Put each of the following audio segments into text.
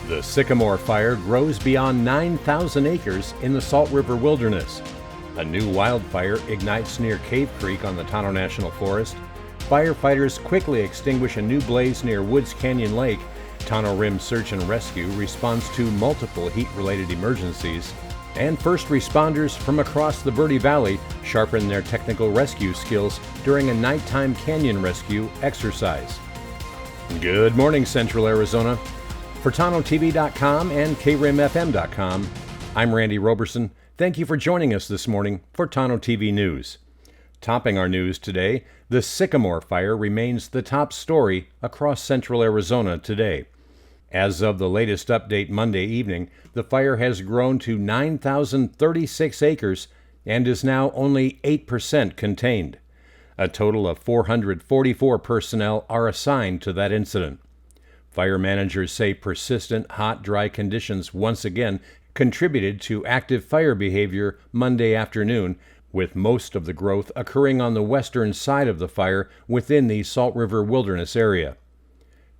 The Sycamore Fire grows beyond 9,000 acres in the Salt River Wilderness. A new wildfire ignites near Cave Creek on the Tonto National Forest. Firefighters quickly extinguish a new blaze near Woods Canyon Lake. Tonto Rim Search and Rescue responds to multiple heat-related emergencies. And first responders from across the Verde Valley sharpen their technical rescue skills during a nighttime canyon rescue exercise. Good morning, Central Arizona. For Tonto-TV.com and KRIMFM.com, I'm Randy Roberson. Thank you for joining us this morning for Tonto-TV News. Topping our news today, the Sycamore Fire remains the top story across Central Arizona today. As of the latest update Monday evening, the fire has grown to 9,036 acres and is now only 8% contained. A total of 444 personnel are assigned to that incident. Fire managers say persistent hot, dry conditions once again contributed to active fire behavior Monday afternoon, with most of the growth occurring on the western side of the fire within the Salt River Wilderness area.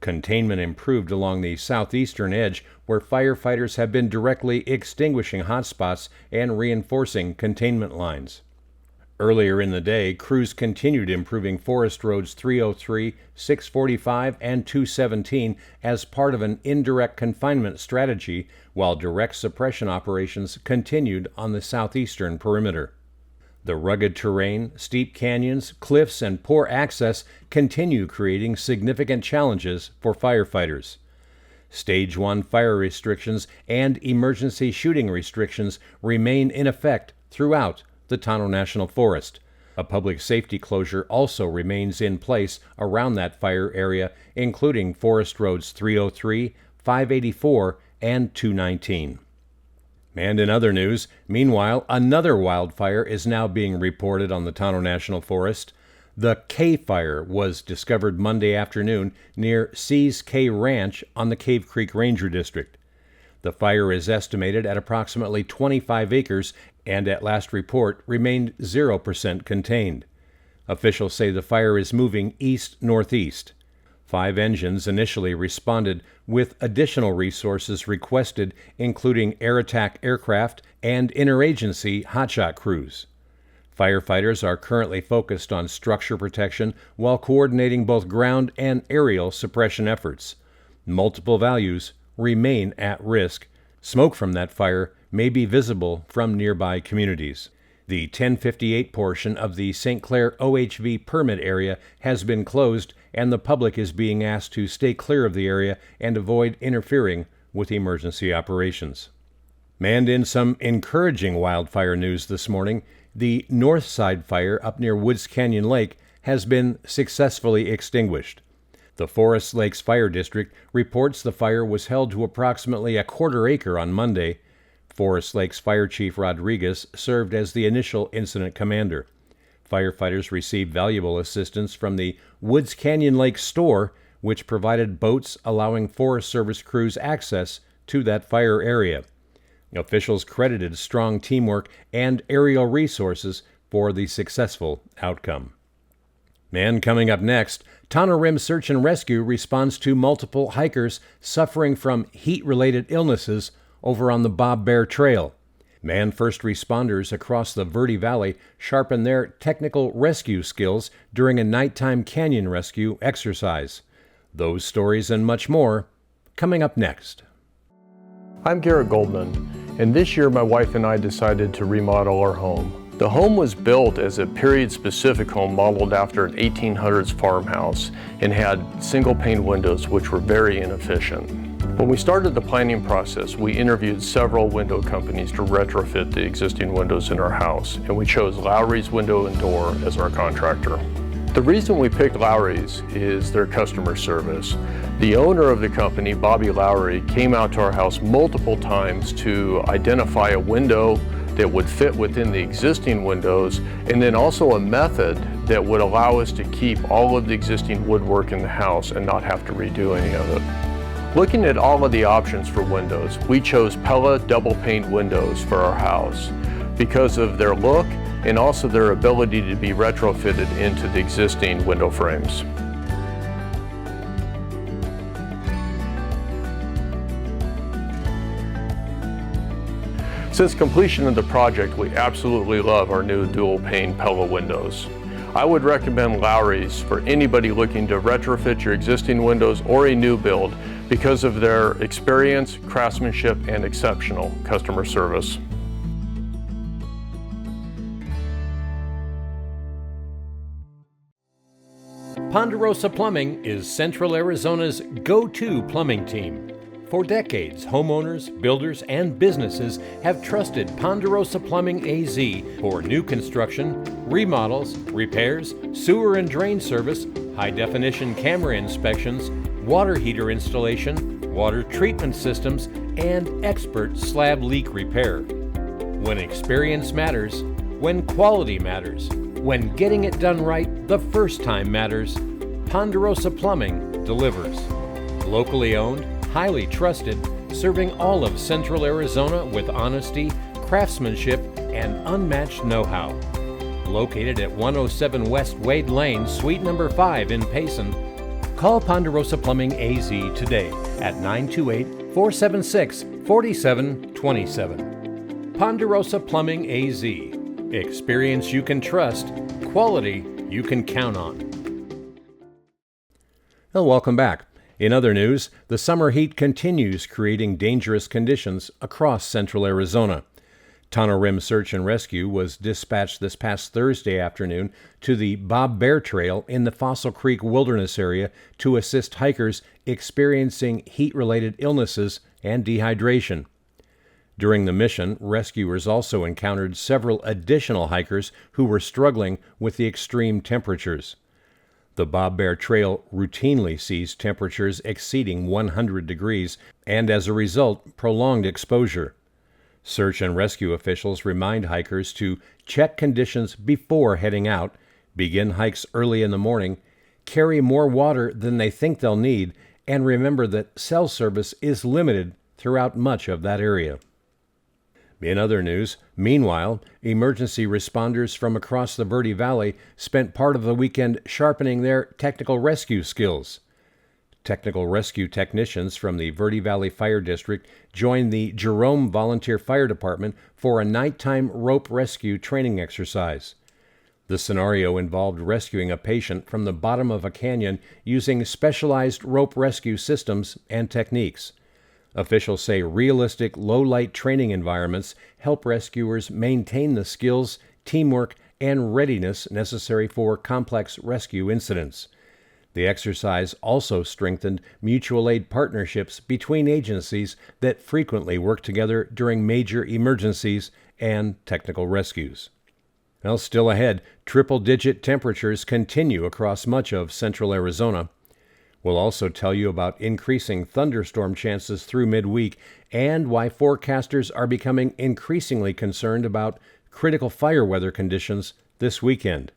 Containment improved along the southeastern edge, where firefighters have been directly extinguishing hotspots and reinforcing containment lines. Earlier in the day, crews continued improving Forest Roads 303, 645, and 217 as part of an indirect confinement strategy, while direct suppression operations continued on the southeastern perimeter. The rugged terrain, steep canyons, cliffs, and poor access continue creating significant challenges for firefighters. Stage 1 fire restrictions and emergency shooting restrictions remain in effect throughout the Tonto National Forest. A public safety closure also remains in place around that fire area, including Forest Roads 303, 584, and 219. And in other news, meanwhile, another wildfire is now being reported on the Tonto National Forest. The K Fire was discovered Monday afternoon near Seas K Ranch on the Cave Creek Ranger District. The fire is estimated at approximately 25 acres and at last report remained 0% contained. Officials say the fire is moving east-northeast. 5 engines initially responded, with additional resources requested, including air attack aircraft and interagency hotshot crews. Firefighters are currently focused on structure protection while coordinating both ground and aerial suppression efforts. Multiple values remain at risk. Smoke from that fire may be visible from nearby communities. The 1058 portion of the St. Clair OHV permit area has been closed, and the public is being asked to stay clear of the area and avoid interfering with emergency operations. And in some encouraging wildfire news this morning, the North Side fire up near Woods Canyon Lake has been successfully extinguished. The Forest Lakes Fire District reports the fire was held to approximately a quarter acre on Monday. Forest Lakes Fire Chief Rodriguez served as the initial incident commander. Firefighters received valuable assistance from the Woods Canyon Lake store, which provided boats allowing Forest Service crews access to that fire area. Officials credited strong teamwork and aerial resources for the successful outcome. And coming up next, Tonto Rim Search and Rescue responds to multiple hikers suffering from heat-related illnesses over on the Bob Bear Trail. First responders across the Verde Valley sharpen their technical rescue skills during a nighttime canyon rescue exercise. Those stories and much more coming up next. I'm Garrett Goldman, and this year my wife and I decided to remodel our home. The home was built as a period-specific home modeled after an 1800s farmhouse and had single-pane windows which were very inefficient. When we started the planning process, we interviewed several window companies to retrofit the existing windows in our house, and we chose Lowry's Window and Door as our contractor. The reason we picked Lowry's is their customer service. The owner of the company, Bobby Lowry, came out to our house multiple times to identify a window that would fit within the existing windows, and then also a method that would allow us to keep all of the existing woodwork in the house and not have to redo any of it. Looking at all of the options for windows, we chose Pella double pane windows for our house because of their look and also their ability to be retrofitted into the existing window frames. Since completion of the project, we absolutely love our new dual pane Pella windows. I would recommend Lowry's for anybody looking to retrofit your existing windows or a new build because of their experience, craftsmanship, and exceptional customer service. Ponderosa Plumbing is Central Arizona's go-to plumbing team. For decades, homeowners, builders, and businesses have trusted Ponderosa Plumbing AZ for new construction, remodels, repairs, sewer and drain service, high-definition camera inspections, water heater installation, water treatment systems, and expert slab leak repair. When experience matters, when quality matters, when getting it done right the first time matters, Ponderosa Plumbing delivers. Locally owned, highly trusted, serving all of Central Arizona with honesty, craftsmanship, and unmatched know-how. Located at 107 West Wade Lane, Suite number 5 in Payson, call Ponderosa Plumbing AZ today at 928-476-4727. Ponderosa Plumbing AZ. Experience you can trust, quality you can count on. Well, welcome back. In other news, the summer heat continues creating dangerous conditions across Central Arizona. Tonto Rim Search and Rescue was dispatched this past Thursday afternoon to the Bob Bear Trail in the Fossil Creek Wilderness area to assist hikers experiencing heat-related illnesses and dehydration. During the mission, rescuers also encountered several additional hikers who were struggling with the extreme temperatures. The Bob Bear Trail routinely sees temperatures exceeding 100 degrees and, as a result, prolonged exposure. Search and rescue officials remind hikers to check conditions before heading out, begin hikes early in the morning, carry more water than they think they'll need, and remember that cell service is limited throughout much of that area. In other news, meanwhile, emergency responders from across the Verde Valley spent part of the weekend sharpening their technical rescue skills. Technical rescue technicians from the Verde Valley Fire District joined the Jerome Volunteer Fire Department for a nighttime rope rescue training exercise. The scenario involved rescuing a patient from the bottom of a canyon using specialized rope rescue systems and techniques. Officials say realistic, low-light training environments help rescuers maintain the skills, teamwork, and readiness necessary for complex rescue incidents. The exercise also strengthened mutual aid partnerships between agencies that frequently work together during major emergencies and technical rescues. Well, still ahead, triple-digit temperatures continue across much of central Arizona. We'll also tell you about increasing thunderstorm chances through midweek and why forecasters are becoming increasingly concerned about critical fire weather conditions this weekend.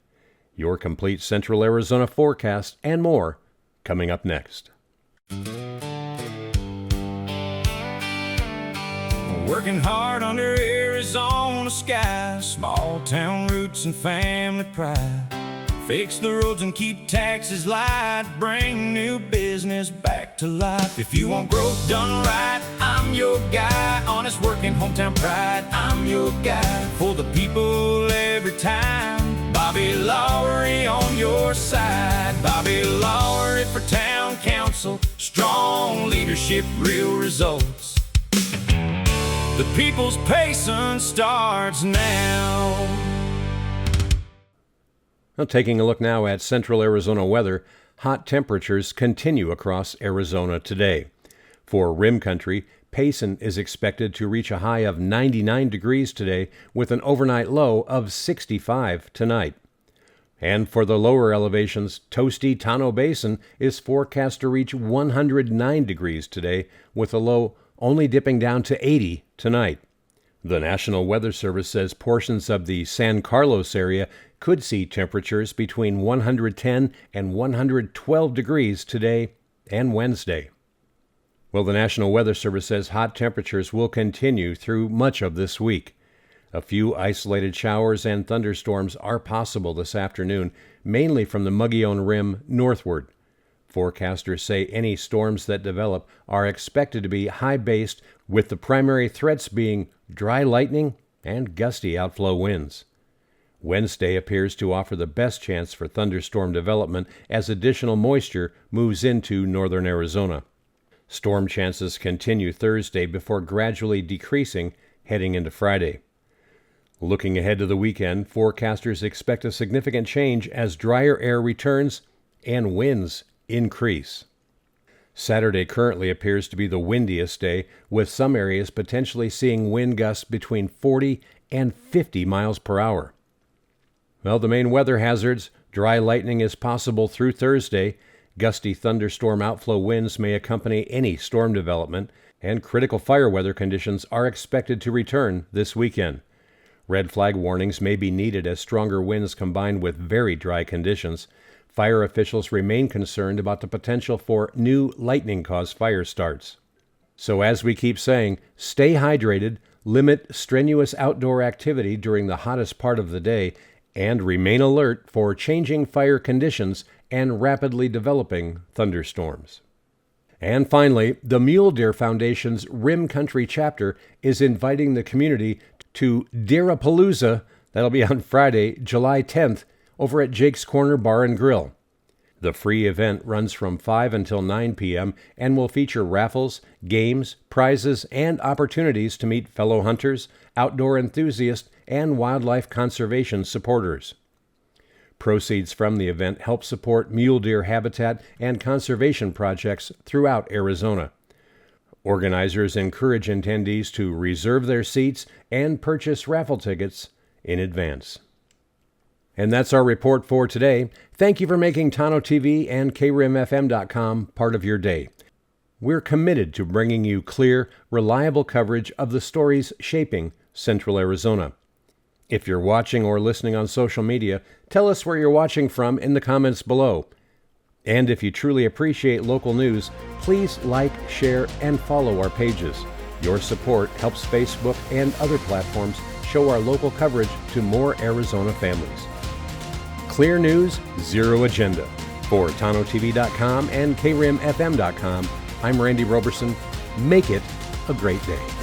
Your complete Central Arizona forecast and more coming up next. Working hard under Arizona sky, small town roots and family pride. Fix the roads and keep taxes light, bring new business back to life. If you want growth done right, I'm your guy. Honest working, hometown pride, I'm your guy. For the people every time, Bobby Lowry on your side. Bobby Lowry for town council, strong leadership, real results. The people's patience starts now. Well, taking a look now at central Arizona weather, hot temperatures continue across Arizona today. For Rim Country, Payson is expected to reach a high of 99 degrees today with an overnight low of 65 tonight. And for the lower elevations, toasty Tonto Basin is forecast to reach 109 degrees today with a low only dipping down to 80 tonight. The National Weather Service says portions of the San Carlos area could see temperatures between 110 and 112 degrees today and Wednesday. Well, the National Weather Service says hot temperatures will continue through much of this week. A few isolated showers and thunderstorms are possible this afternoon, mainly from the Mogollon Rim northward. Forecasters say any storms that develop are expected to be high-based, with the primary threats being dry lightning and gusty outflow winds. Wednesday appears to offer the best chance for thunderstorm development as additional moisture moves into northern Arizona. Storm chances continue Thursday before gradually decreasing heading into Friday. Looking ahead to the weekend, forecasters expect a significant change as drier air returns and winds increase. Saturday currently appears to be the windiest day, with some areas potentially seeing wind gusts between 40 and 50 miles per hour. Well, the main weather hazards: dry lightning is possible through Thursday, gusty thunderstorm outflow winds may accompany any storm development, and critical fire weather conditions are expected to return this weekend. Red flag warnings may be needed as stronger winds combine with very dry conditions. Fire officials remain concerned about the potential for new lightning-caused fire starts. So as we keep saying, stay hydrated, limit strenuous outdoor activity during the hottest part of the day, and remain alert for changing fire conditions and rapidly developing thunderstorms. And finally, the Mule Deer Foundation's Rim Country chapter is inviting the community to Deer-A-Palooza. That'll be on Friday, July 10th, over at Jake's Corner Bar and Grill. The free event runs from 5 until 9 p.m. and will feature raffles, games, prizes, and opportunities to meet fellow hunters, outdoor enthusiasts, and wildlife conservation supporters. Proceeds from the event help support mule deer habitat and conservation projects throughout Arizona. Organizers encourage attendees to reserve their seats and purchase raffle tickets in advance. And that's our report for today. Thank you for making Tonto-TV and KRIMFM.com part of your day. We're committed to bringing you clear, reliable coverage of the stories shaping Central Arizona. If you're watching or listening on social media, tell us where you're watching from in the comments below. And if you truly appreciate local news, please like, share, and follow our pages. Your support helps Facebook and other platforms show our local coverage to more Arizona families. Clear news, zero agenda. For Tonto-TV.com and KRIMFM.com, I'm Randy Roberson. Make it a great day.